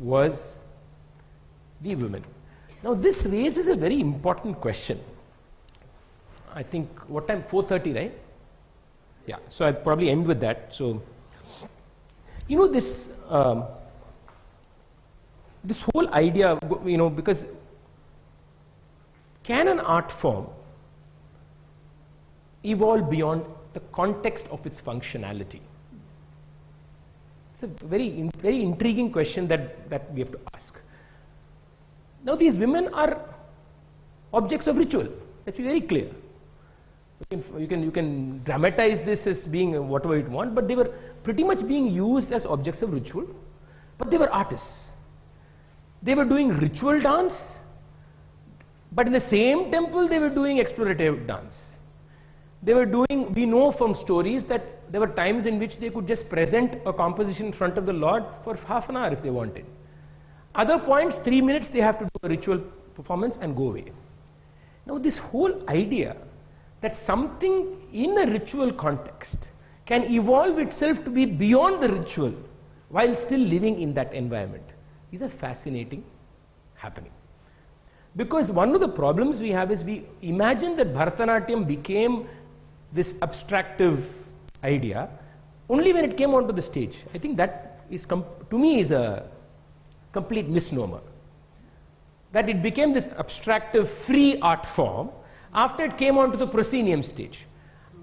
was the women. Now this raises a very important question. I think, what time? 4:30, right? Yeah, so I'll probably end with that. So, you know, this whole idea, you know, because can an art form evolve beyond the context of its functionality? It's a very intriguing question that we have to ask. Now these women are objects of ritual. Let's be very clear. You can dramatize this as being whatever you want, but they were pretty much being used as objects of ritual, but they were artists. They were doing ritual dance, but in the same temple they were doing explorative dance. They were doing, we know from stories that there were times in which they could just present a composition in front of the Lord for half an hour if they wanted. Other points, 3 minutes, they have to do a ritual performance and go away. Now this whole idea that something in a ritual context can evolve itself to be beyond the ritual while still living in that environment is a fascinating happening. Because one of the problems we have is we imagine that Bharatanatyam became this abstractive idea only when it came onto the stage. I think that is, to me, is a complete misnomer. That it became this abstractive free art form after it came onto the proscenium stage.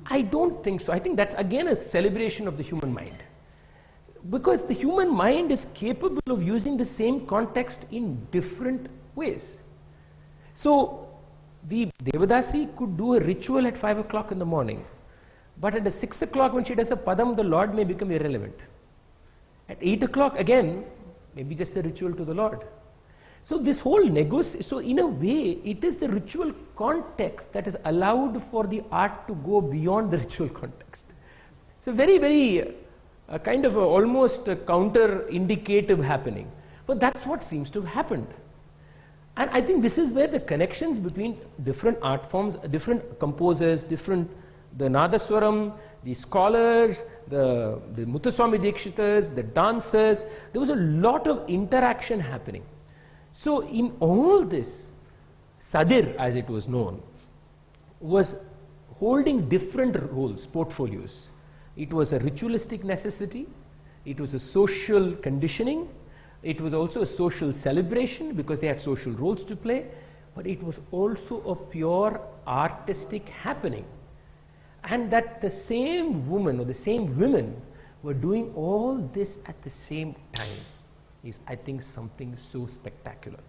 I don't think so. I think that's again a celebration of the human mind. Because the human mind is capable of using the same context in different ways. So the Devadasi could do a ritual at 5 o'clock in the morning, but at 6 o'clock when she does a padam, the Lord may become irrelevant. At 8 o'clock again, maybe just a ritual to the Lord. So this whole so in a way, it is the ritual context that has allowed for the art to go beyond the ritual context. It's a very kind of almost a counter-indicative happening. But that's what seems to have happened. And I think this is where the connections between different art forms, different composers, the Nadaswaram, the scholars, the Muthuswami Dikshitas, the dancers, there was a lot of interaction happening. So in all this, Sadir, as it was known, was holding different roles, portfolios. It was a ritualistic necessity, it was a social conditioning, it was also a social celebration because they had social roles to play, but it was also a pure artistic happening. And that the same woman or the same women were doing all this at the same time is, I think, something so spectacular.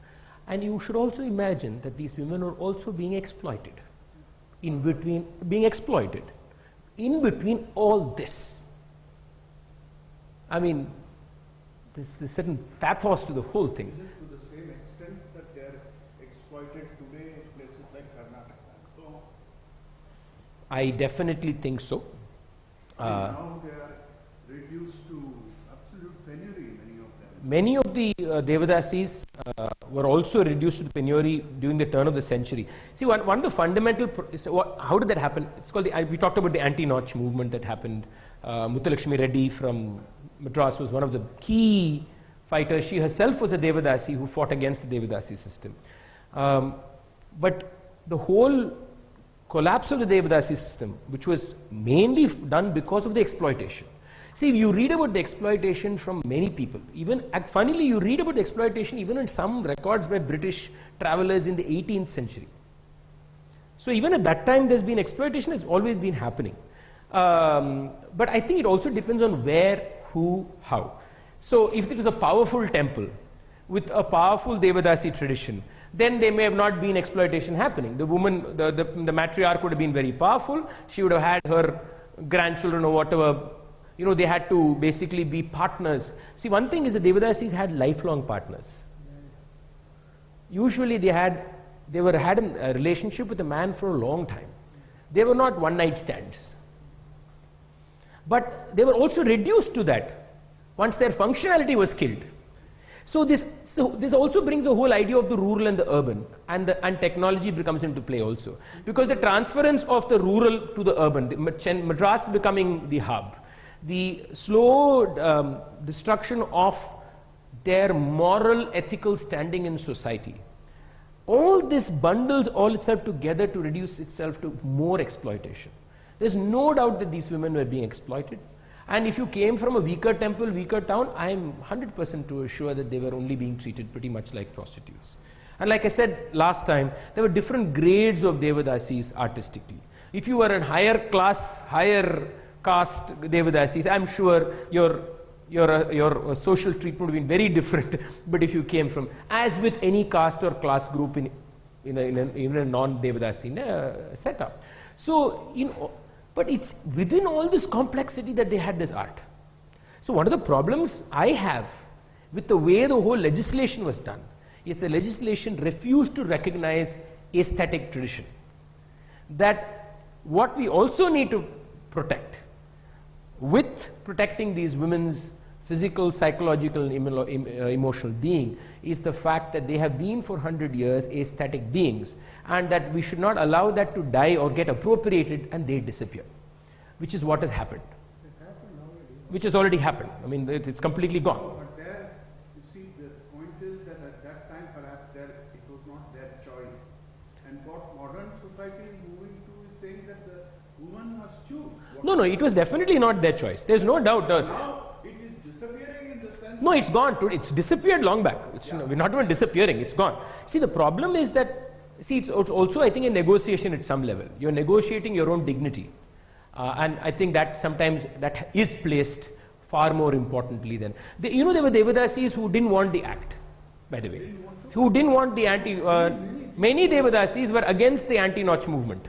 And you should also imagine that these women are also being exploited, in between all this. I mean, there's certain pathos to the whole thing. Is it to the same extent that they are exploited today in places like Karnataka? So I definitely think so. Now they are reduced to absolute penury, many of them. Many of the Devadasis were also reduced to the penury during the turn of the century. See, one of the fundamental, how did that happen? It's called we talked about the anti-Nach movement that happened. Muthulakshmi Reddy from Madras was one of the key fighters. She herself was a Devadasi who fought against the Devadasi system. But the whole collapse of the Devadasi system, which was mainly done because of the exploitation. See, you read about the exploitation from many people. Even, funnily, you read about the exploitation even in some records by British travelers in the 18th century. So even at that time, there's been exploitation has always been happening. But I think it also depends on where, who, how. So if it is a powerful temple with a powerful Devadasi tradition, then there may have not been exploitation happening. The woman, the matriarch would have been very powerful. She would have had her grandchildren or whatever. You know, they had to basically be partners. See, one thing is the Devadasis had lifelong partners. Usually they had a relationship with a man for a long time. They were not one-night stands. But they were also reduced to that once their functionality was killed. So this also brings the whole idea of the rural and the urban, and technology comes into play also. Because the transference of the rural to the urban, Madras becoming the hub, the slow destruction of their moral, ethical standing in society. All this bundles all itself together to reduce itself to more exploitation. There's no doubt that these women were being exploited. And if you came from a weaker temple, weaker town, I'm 100% sure that they were only being treated pretty much like prostitutes. And like I said last time, there were different grades of Devadasis artistically. If you were a higher class, higher caste Devadasis, I'm sure your social treatment would have been very different. But if you came from, as with any caste or class group in a non-Devadasi setup. So, but it's within all this complexity that they had this art. So one of the problems I have with the way the whole legislation was done is the legislation refused to recognize aesthetic tradition. That what we also need to protect, with protecting these women's physical, psychological, emotional being, is the fact that they have been for 100 years aesthetic beings, and that we should not allow that to die or get appropriated and they disappear, which is what has happened. Which has already happened. I mean, it's completely gone. But there, you see, the point is that at that time, perhaps it was not their choice. And what modern society is moving to is saying that the woman must choose. No, it was definitely not their choice. There's no doubt. Now it is disappearing in the sense. No, it's gone. It's disappeared long back. We're not even disappearing. It's gone. See, the problem is that, it's also, I think, a negotiation at some level. You're negotiating your own dignity. And I think that sometimes that is placed far more importantly than. There were Devadasis who didn't want the act, by the way. Who didn't want the many Devadasis were against the anti-Nach movement.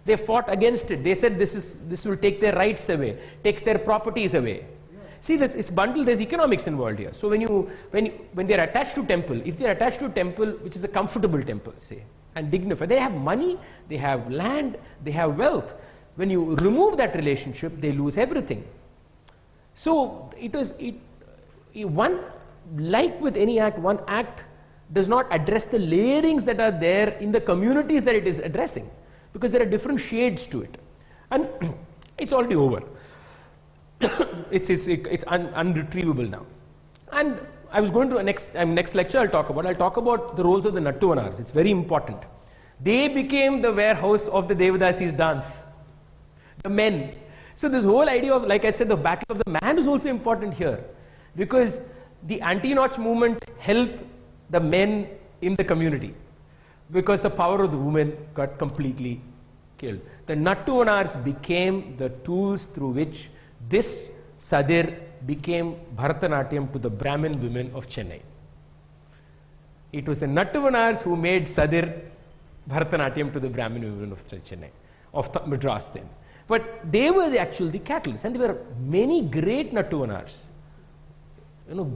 They fought against it. They said this will take their rights away, takes their properties away. See, it's bundled, there's economics involved here. So when they're attached to temple, if they're attached to temple, which is a comfortable temple, say, and dignified, they have money, they have land, they have wealth. When you remove that relationship, they lose everything. So like with any act, one act does not address the layerings that are there in the communities that it is addressing, because there are different shades to it. And it's already over. It's unretrievable now. And I was going to next lecture I'll talk about the roles of the Nattuvanars. It's very important. They became the warehouse of the Devadasis dance. The men. So this whole idea of, like I said, the battle of the man is also important here, because the anti-Nach movement helped the men in the community, because the power of the women got completely killed. The Nattuvanars became the tools through which this Sadir became Bharatanatyam to the Brahmin women of Chennai. It was the Nattuvanars who made Sadir Bharatanatyam to the Brahmin women of Chennai, of Madras then. But they were actually the catalysts, and there were many great Nattuvanars,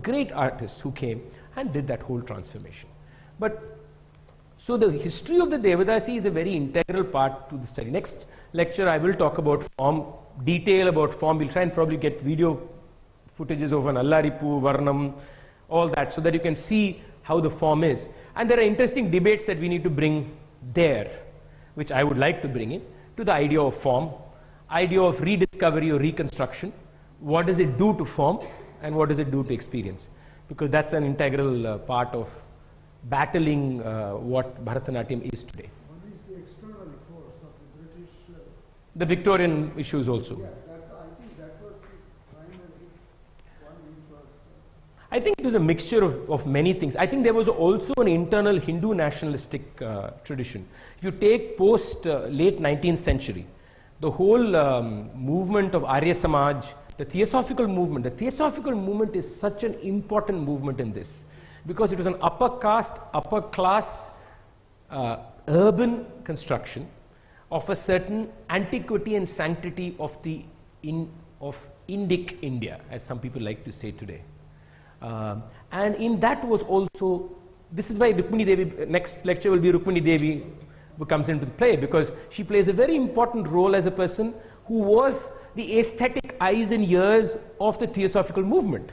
great artists who came and did that whole transformation. But so the history of the Devadasi is a very integral part to the study. Next lecture I will talk about form, detail about form. We'll try and probably get video footages of an Allaripu, Varnam, all that, so that you can see how the form is. And there are interesting debates that we need to bring there, which I would like to bring in, to the idea of form, idea of rediscovery or reconstruction. What does it do to form, and what does it do to experience? Because that's an integral part of battling what Bharatanatyam is today. What is the external force of the British? The Victorian issues also. Yeah, I think that was the primary one which was. I think it was a mixture of many things. I think there was also an internal Hindu nationalistic tradition. If you take post late 19th century, the whole movement of Arya Samaj, the Theosophical movement is such an important movement in this, because it was an upper caste, upper class, urban construction of a certain antiquity and sanctity of Indic India, as some people like to say today. And in that was also, this is why Rukmini Devi, next lecture will be Rukmini Devi who comes into play, because she plays a very important role as a person who was the aesthetic eyes and ears of the Theosophical movement.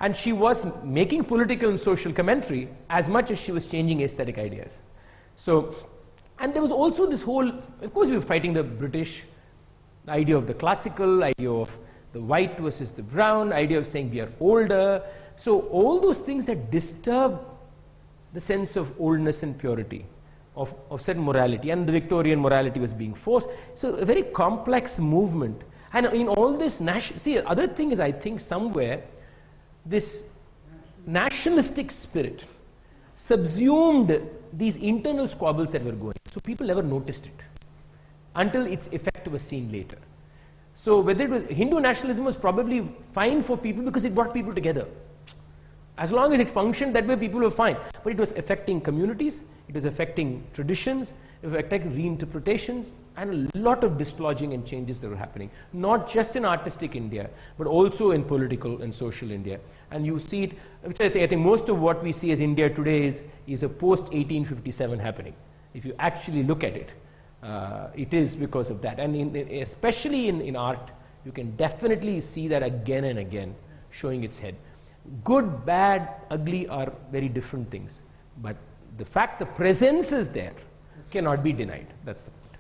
And she was making political and social commentary as much as she was changing aesthetic ideas. So, and there was also this whole, of course we were fighting the British, the idea of the classical, idea of the white versus the brown, idea of saying we are older, So all those things that disturb the sense of oldness and purity, of certain morality, and the Victorian morality was being forced. So a very complex movement. And in all this, see, other thing is, I think somewhere, this nationalistic spirit subsumed these internal squabbles that were going. So people never noticed it until its effect was seen later. So whether it was Hindu nationalism was probably fine for people because it brought people together. As long as it functioned that way, people were fine. But it was affecting communities, it was affecting traditions, it was affecting reinterpretations, and a lot of dislodging and changes that were happening. Not just in artistic India, but also in political and social India. And you see it, which I think most of what we see as India today is a post-1857 happening. If you actually look at it, it is because of that. And especially in art, you can definitely see that again and again showing its head. Good, bad, ugly are very different things. But the fact the presence is there cannot be denied. That's the point.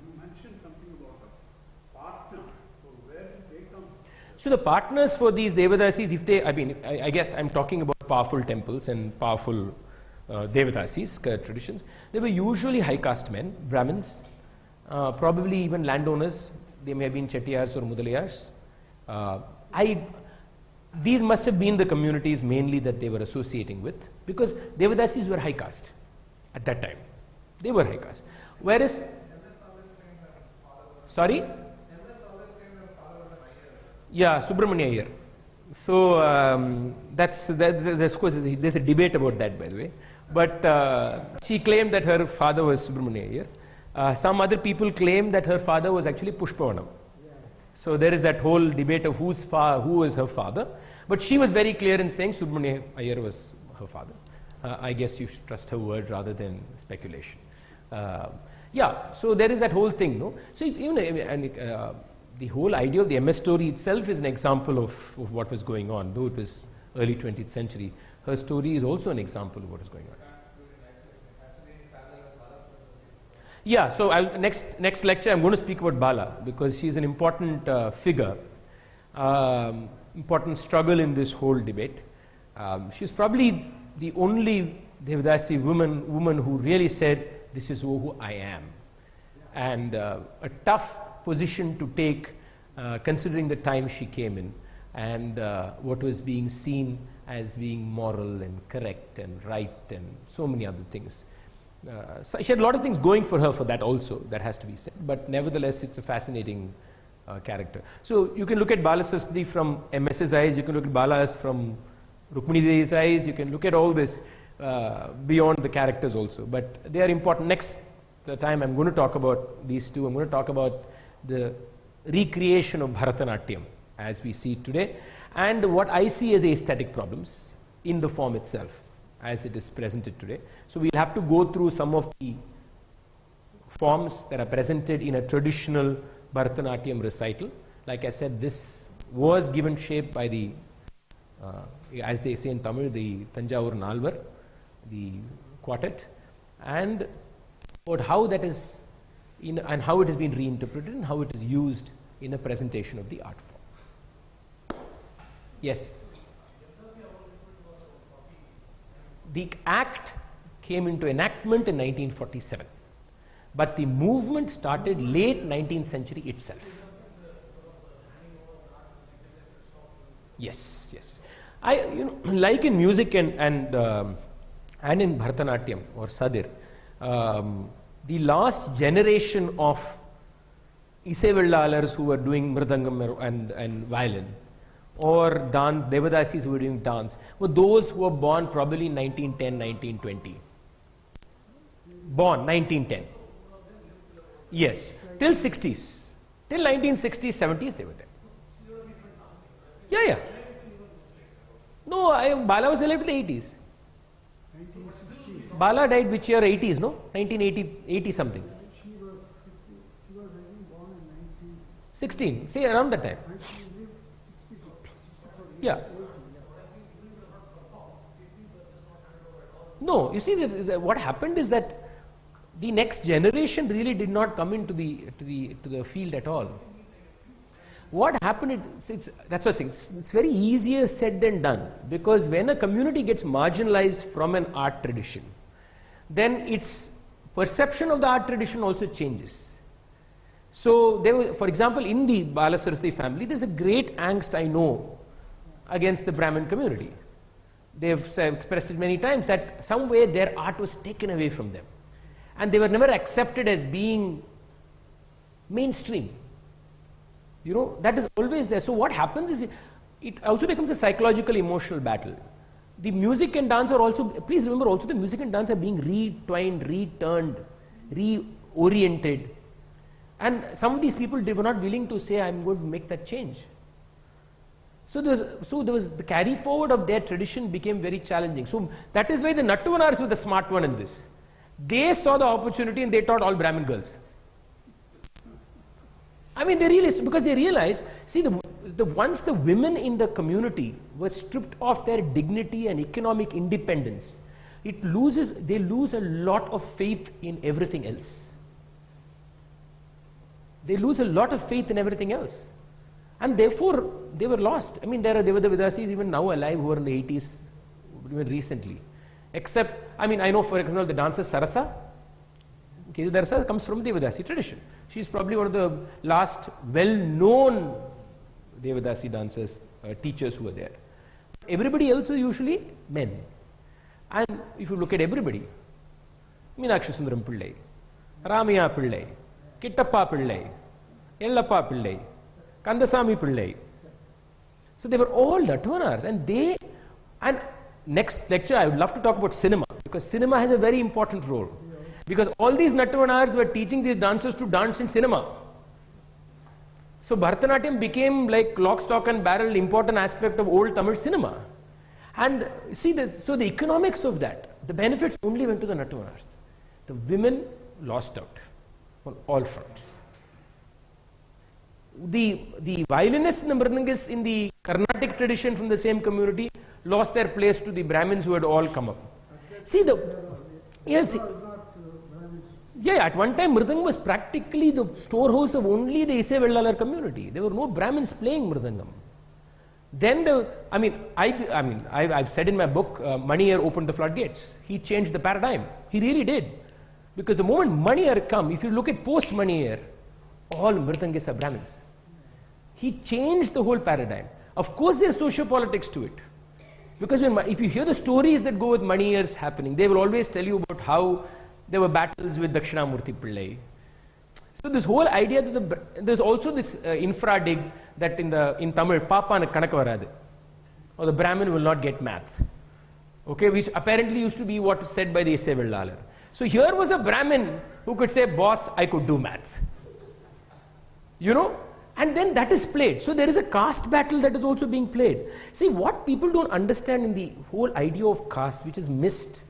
You mentioned something about a partner. So where did they come from? So the partners for these Devadasis, if they, I guess I'm talking about powerful temples and powerful Devadasis traditions. They were usually high caste men, Brahmins, probably even landowners. They may have been Chettiars or Mudalayars. These must have been the communities mainly that they were associating with, because Devadasis were high caste at that time. They were high caste. Whereas, sorry? Yeah, Subramania Iyer. So that's of course there's a debate about that, by the way. But she claimed that her father was Subramania Iyer. Some other people claim that her father was actually Pushpavanam. So there is that whole debate of who was her father. But she was very clear in saying Subramania Iyer was her father. I guess you should trust her word rather than speculation. Yeah, so there is that whole thing, no? So even the whole idea of the MS story itself is an example of what was going on. Though it was early 20th century, her story is also an example of what is going on. Yeah, so next lecture I'm going to speak about Bala, because she's an important figure, important struggle in this whole debate. She's probably the only Devadasi woman who really said, this is who I am. And a tough position to take, considering the time she came in and what was being seen as being moral and correct and right and so many other things. So she had a lot of things going for her for that also, that has to be said, but nevertheless it's a fascinating character. So you can look at Bala Saraswati from MS's eyes, you can look at Bala's from Rukmini Devi's eyes, you can look at all this beyond the characters also, but they are important. Next time I'm going to talk about these two. I'm going to talk about the recreation of Bharatanatyam as we see it today, and what I see as aesthetic problems in the form itself as it is presented today. So we'll have to go through some of the forms that are presented in a traditional Bharatanatyam recital. Like I said, this was given shape by the, as they say in Tamil, the Tanjavur Nalvar, the quartet, and about how that is, and how it has been reinterpreted and how it is used in a presentation of the art form. Yes? The act came into enactment in 1947, but the movement started late 19th century itself. Yes, yes. Like in music and in Bharatanatyam or Sadir, the last generation of Isaivallalars who were doing mridangam and violin, or Devadasis who were doing dance, were those who were born probably in 1910, 1920. Born 1910. Yes, till 60s. Till 1960s, 70s they were there. Yeah, yeah. No, Bala was alive till the 80s. 1960. Bala died which year? 80s, no? 1980, 80 something. She was 60, she was I think born in 16, say around that time. 19, she lived 64 Yeah. years. No, you see, what happened is that the next generation really did not come into the field at all. what happened, that's what I'm saying, it's very easier said than done, because when a community gets marginalized from an art tradition, then its perception of the art tradition also changes. So there was, for example, in the Balasaraswati family, there's a great angst I know against the Brahmin community. They've expressed it many times that some way their art was taken away from them, and they were never accepted as being mainstream. You know, that is always there. So what happens is, it also becomes a psychological, emotional battle. The music and dance are also, please remember also, the music and dance are being retwined, returned, reoriented. And some of these people, they were not willing to say, I'm going to make that change. So there was the carry forward of their tradition became very challenging. So that is why the Nattuvanars were the smart one in this. They saw the opportunity and they taught all Brahmin girls. I mean, they realized, because they realized, see, once the women in the community were stripped of their dignity and economic independence, they lose a lot of faith in everything else. They lose a lot of faith in everything else. And therefore, they were lost. I mean, there were the Vidasis even now alive who were in the 80s, even recently. Except, I mean, I know, for example, the dancer Sarasa. Darasa comes from the Devadasi tradition. She is probably one of the last well-known Devadasi dancers, teachers who were there. Everybody else were usually men. And if you look at everybody, Meenakshi Sundaram Pillai, Ramaya Pillai, Kittappa Pillai, Yellappa Pillai, Kandasamy Pillai. So they were all Nattuvanars, and next lecture I would love to talk about cinema, because cinema has a very important role. Because all these Nattuvanars were teaching these dancers to dance in cinema. So Bharatanatyam became like lock, stock and barrel important aspect of old Tamil cinema. And see, so the economics of that, the benefits only went to the Nattuvanars. The women lost out on all fronts. The violinists and the mridangis in the Carnatic tradition from the same community lost their place to the Brahmins who had all come up. See, yeah, at one time Mridangam was practically the storehouse of only the Ise Vellalar community. There were no Brahmins playing Mridangam. Then I've said in my book, Maniyar opened the floodgates. He changed the paradigm. He really did. Because the moment Maniyar come, if you look at post Maniyar, all Mridangis are Brahmins. He changed the whole paradigm. Of course, there's sociopolitics to it. Because if you hear the stories that go with Maniyars happening, they will always tell you about how there were battles with Dakshinamurthy Pillai. So this whole idea that there's also this infra-dig that in Tamil, Papa na Kanaka varadu, or the Brahmin will not get math. Okay, which apparently used to be what is said by the Ise Vellalar. So here was a Brahmin who could say, boss, I could do math. You know? And then that is played. So there is a caste battle that is also being played. See, what people don't understand in the whole idea of caste, which is missed,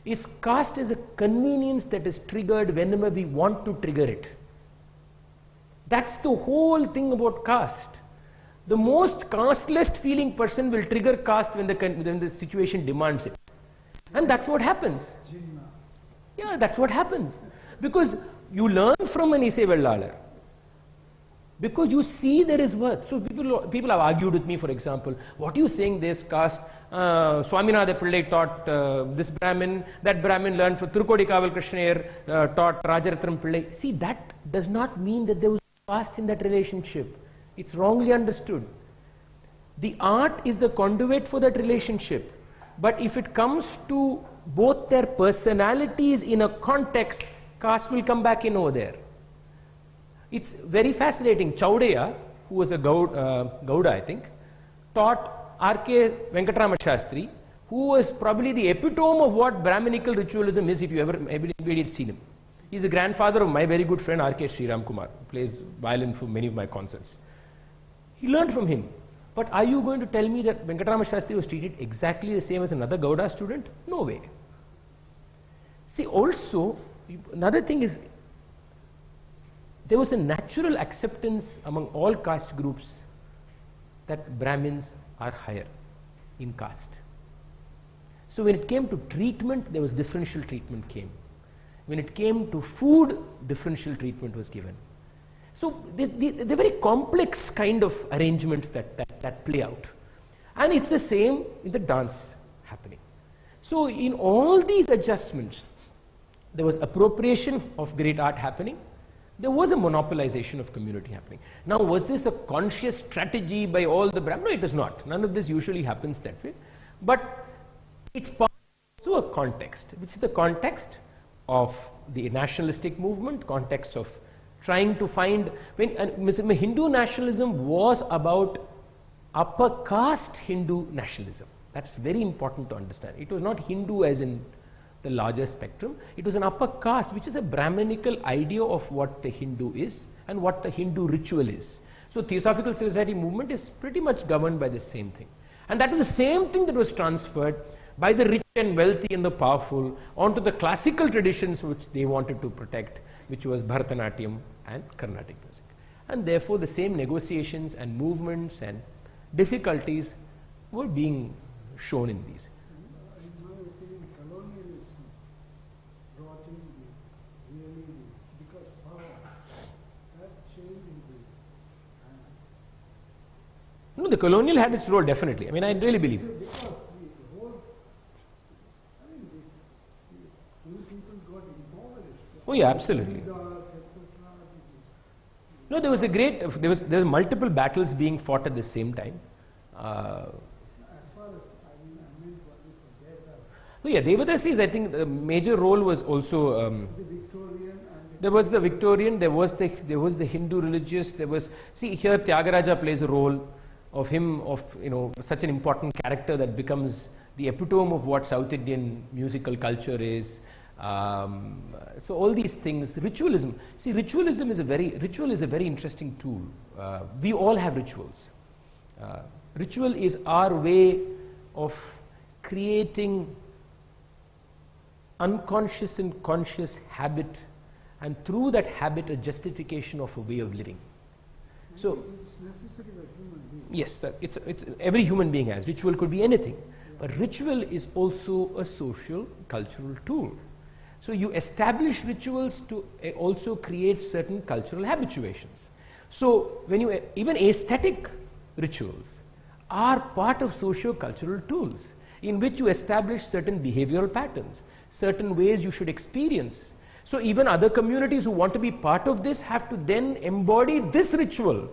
is caste is a convenience that is triggered whenever we want to trigger it. That's the whole thing about caste. The most casteless feeling person will trigger caste when the situation demands it. And that's what happens. Yeah, that's what happens. Because you learn from an Ise Vellalar. Because you see there is worth. So people have argued with me, for example, what are you saying this caste? Swaminatha Pillai taught this Brahmin, that Brahmin learned from Thirukodi Kaval Krishnayar, taught Rajaratnam Pillai. See, that does not mean that there was caste in that relationship. It's wrongly understood. The art is the conduit for that relationship. But if it comes to both their personalities in a context, caste will come back in over there. It's very fascinating. Chowdaya, who was a Gauda, I think, taught R.K. Venkatrama Shastri, who was probably the epitome of what Brahminical ritualism is, if you anybody had seen him. He's the grandfather of my very good friend R.K. Sriram Kumar, who plays violin for many of my concerts. He learned from him. But are you going to tell me that Venkatrama Shastri was treated exactly the same as another Gauda student? No way. See, also, another thing is, there was a natural acceptance among all caste groups that Brahmins are higher in caste. So when it came to treatment, there was differential treatment came. When it came to food, differential treatment was given. So they're very complex kind of arrangements that play out. And it's the same in the dance happening. So in all these adjustments, there was appropriation of great art happening. There was a monopolization of community happening. Now, was this a conscious strategy by all the Brahmins? No, it is not. None of this usually happens that way. But it's part of a context, which is the context of the nationalistic movement, context of trying to find, when Hindu nationalism was about upper caste Hindu nationalism. That's very important to understand. It was not Hindu as in the larger spectrum. It was an upper caste, which is a Brahminical idea of what the Hindu is and what the Hindu ritual is. So Theosophical Society movement is pretty much governed by the same thing. And that was the same thing that was transferred by the rich and wealthy and the powerful onto the classical traditions which they wanted to protect, which was Bharatanatyam and Carnatic music. And therefore the same negotiations and movements and difficulties were being shown in these. In my opinion, colonialism brought in because power, that change in the No, the colonial had its role definitely. I mean, I really believe it. because the whole, I mean, the people got impoverished. Oh yeah, absolutely. Leaders, etc. No, there was a great, there were multiple battles being fought at the same time. As far as I meant only for Devadas, Oh yeah, Devadasis, I think the major role was also, the Victorian and the there was the Victorian, there was the Hindu religious, there was, see here Tyagaraja plays a role of him, of, you know, such an important character that becomes the epitome of what South Indian musical culture is. So all these things, ritualism. See, ritual is a very interesting tool. We all have rituals. Ritual is our way of creating unconscious and conscious habit, and through that habit a justification of a way of living. So it's necessary for human beings. yes, it's every human being has. Ritual could be anything, but ritual is also a social cultural tool. So you establish rituals to also create certain cultural habituations. So when you even aesthetic rituals are part of socio-cultural tools in which you establish certain behavioral patterns, certain ways you should experience. So even other communities who want to be part of this have to then embody this ritual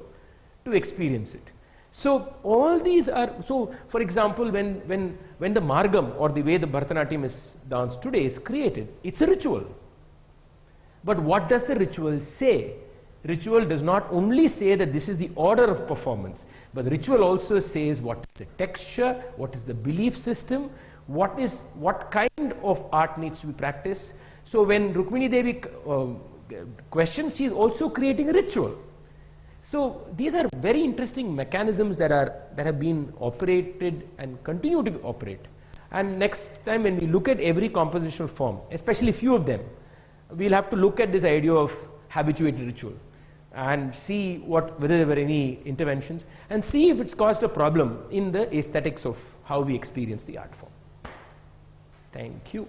to experience it. So all these are, so for example, when the Margam, or the way the Bharatanatyam is danced today, is created, it's a ritual. But what does the ritual say? Ritual does not only say that this is the order of performance, but the ritual also says what is the texture, what is the belief system, what kind of art needs to be practiced. So when Rukmini Devi questions, she is also creating a ritual. So these are very interesting mechanisms that have been operated and continue to operate. And next time when we look at every compositional form, especially few of them, we'll have to look at this idea of habituated ritual and see whether there were any interventions, and see if it's caused a problem in the aesthetics of how we experience the art form. Thank you.